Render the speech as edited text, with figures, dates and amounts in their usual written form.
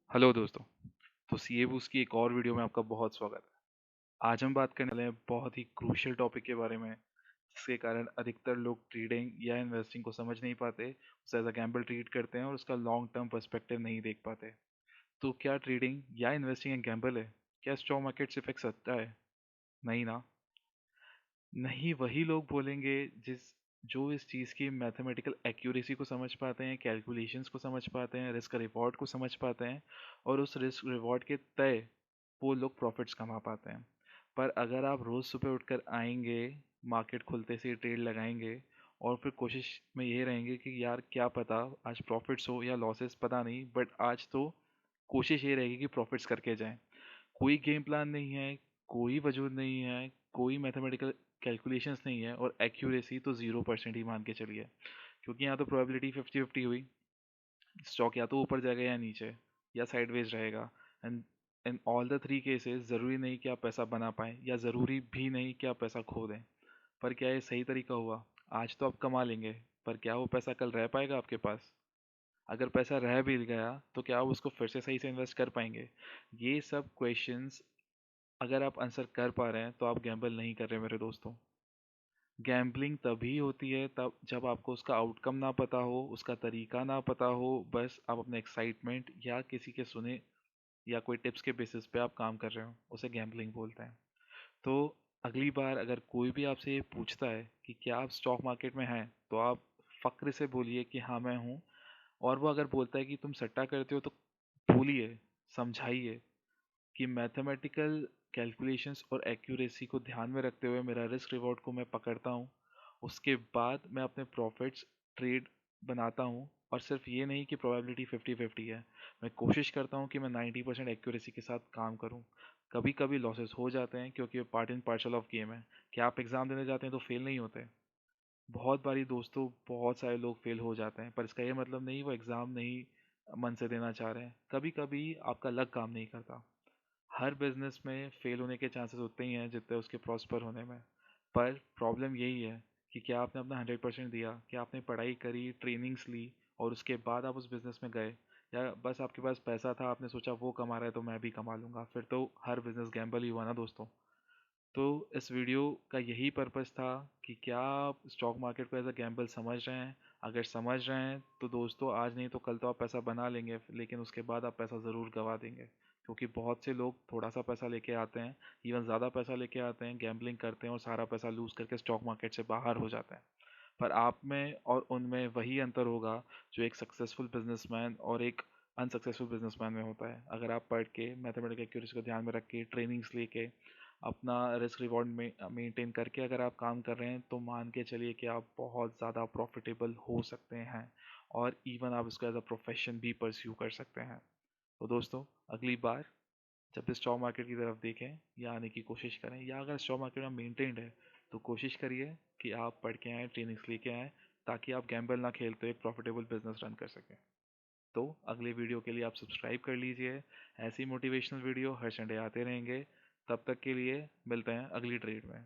Hello दोस्तों। तो CA boost की एक और वीडियो में आपका बहुत स्वागत है। आज हम बात करने वाले हैं बहुत ही क्रूशियल टॉपिक के बारे में, जिसके कारण अधिकतर लोग ट्रेडिंग या इन्वेस्टिंग को समझ नहीं पाते, उसे एज अ गैम्बल ट्रीट करते हैं और उसका लॉन्ग टर्म पर्सपेक्टिव नहीं देख पाते। तो क्या ट्रेडिंग या इन्वेस्टिंग एक गैम्बल है? क्या स्टॉक मार्केट सिर्फ एक सट्टा है? नहीं ना। नहीं, वही लोग बोलेंगे जो इस चीज़ की मैथमेटिकल एक्यूरेसी को समझ पाते हैं, कैलकुलेशंस को समझ पाते हैं, रिस्क रिवॉर्ड को समझ पाते हैं, और उस रिस्क रिवॉर्ड के तय वो लोग प्रॉफिट्स कमा पाते हैं। पर अगर आप रोज़ सुबह उठकर आएंगे, मार्केट खुलते से ट्रेड लगाएंगे और फिर कोशिश में ये रहेंगे कि यार क्या पता आज प्रॉफिट्स हो या लॉसेस, पता नहीं, बट आज तो कोशिश ये रहेगी कि प्रॉफिट्स करके जाएं। कोई गेम प्लान नहीं है, कोई वजूद नहीं है, कोई मैथमेटिकल कैलकुलेशंस नहीं है, और एक्यूरेसी तो 0% ही मान के चलिए। क्योंकि यहाँ तो प्रोबेबिलिटी 50-50 हुई, स्टॉक या तो ऊपर जाएगा या नीचे या साइडवेज रहेगा। And in all the three cases ज़रूरी नहीं कि आप पैसा बना पाएँ, या ज़रूरी भी नहीं कि आप पैसा खो दें। पर क्या ये सही तरीका हुआ? आज तो आप कमा लेंगे, पर क्या वो पैसा कल रह पाएगा आपके पास? अगर पैसा रह भी गया तो क्या आप उसको फिर से सही से इन्वेस्ट कर पाएंगे? ये सब क्वेश्चंस अगर आप आंसर कर पा रहे हैं तो आप गैम्बल नहीं कर रहे मेरे दोस्तों। गैम्बलिंग तभी होती है तब जब आपको उसका आउटकम ना पता हो, उसका तरीका ना पता हो, बस आप अपने एक्साइटमेंट या किसी के सुने या कोई टिप्स के बेसिस पे आप काम कर रहे हो, उसे गैम्बलिंग बोलते हैं। तो अगली बार अगर कोई भी आपसे ये पूछता है कि क्या आप स्टॉक मार्केट में हैं, तो आप फक्र से बोलिए कि हाँ मैं हूँ। और वो अगर बोलता है कि तुम सट्टा करते हो, तो बोलिए, समझाइए कि मैथमेटिकल कैलकुलेशंस और एक्यूरेसी को ध्यान में रखते हुए मेरा रिस्क रिवॉर्ड को मैं पकड़ता हूँ। उसके बाद मैं अपने प्रॉफिट्स ट्रेड बनाता हूँ, और सिर्फ ये नहीं कि प्रोबेबिलिटी 50-50 है, मैं कोशिश करता हूँ कि मैं 90% एक्यूरेसी के साथ काम करूँ। कभी कभी लॉसेस हो जाते हैं क्योंकि part and parcel of game है। क्या आप एग्ज़ाम देने जाते हैं तो फेल नहीं होते? बहुत बारी दोस्तों, बहुत सारे लोग फेल हो जाते हैं, पर इसका ये मतलब नहीं वो एग्ज़ाम नहीं मन से देना चाह रहे हैं। कभी कभी आपका लक काम नहीं करता। हर बिजनेस में फेल होने के चांसेस उतने ही हैं जितने उसके प्रॉस्पर होने में। पर प्रॉब्लम यही है कि क्या आपने अपना 100% दिया, क्या आपने पढ़ाई करी, ट्रेनिंग्स ली, और उसके बाद आप उस बिज़नेस में गए, या बस आपके पास पैसा था, आपने सोचा वो कमा रहा है तो मैं भी कमा लूँगा? फिर तो हर बिज़नेस गैम्बल ही हुआ ना दोस्तों। तो इस वीडियो का यही पर्पस था कि क्या आप स्टॉक मार्केट को एज अ गैम्बल समझ रहे हैं? अगर समझ रहे हैं तो दोस्तों, आज नहीं तो कल तो आप पैसा बना लेंगे, लेकिन उसके बाद आप पैसा ज़रूर गंवा देंगे। क्योंकि बहुत से लोग थोड़ा सा पैसा लेके आते हैं, इवन ज़्यादा पैसा लेके आते हैं, गैम्बलिंग करते हैं और सारा पैसा लूज़ करके स्टॉक मार्केट से बाहर हो जाते हैं। पर आप में और उनमें वही अंतर होगा जो एक सक्सेसफुल बिजनेसमैन और एक अनसक्सेसफुल बिजनेसमैन में होता है। अगर आप पढ़ के मैथमेटिकल एक्यूरेसी को ध्यान में रख के ट्रेनिंग्स लेके अपना रिस्क रिवॉर्ड में मेंटेन करके अगर आप काम कर रहे हैं, तो मान के चलिए कि आप बहुत ज़्यादा प्रॉफिटेबल हो सकते हैं, और इवन आप इसको एज अ प्रोफेशन भी परस्यू कर सकते हैं। तो दोस्तों, अगली बार जब भी स्टॉक मार्केट की तरफ देखें या आने की कोशिश करें, या अगर स्टॉक मार्केट में मेंटेन्ड है, तो कोशिश करिए कि आप पढ़ के आएँ, ट्रेनिंग्स लेके आएँ, ताकि आप गैम्बल ना खेलते एक प्रॉफिटेबल बिजनेस रन कर सकें। तो अगले वीडियो के लिए आप सब्सक्राइब कर लीजिए। ऐसी मोटिवेशनल वीडियो हर संडे आते रहेंगे। तब तक के लिए मिलते हैं अगली ट्रेड में।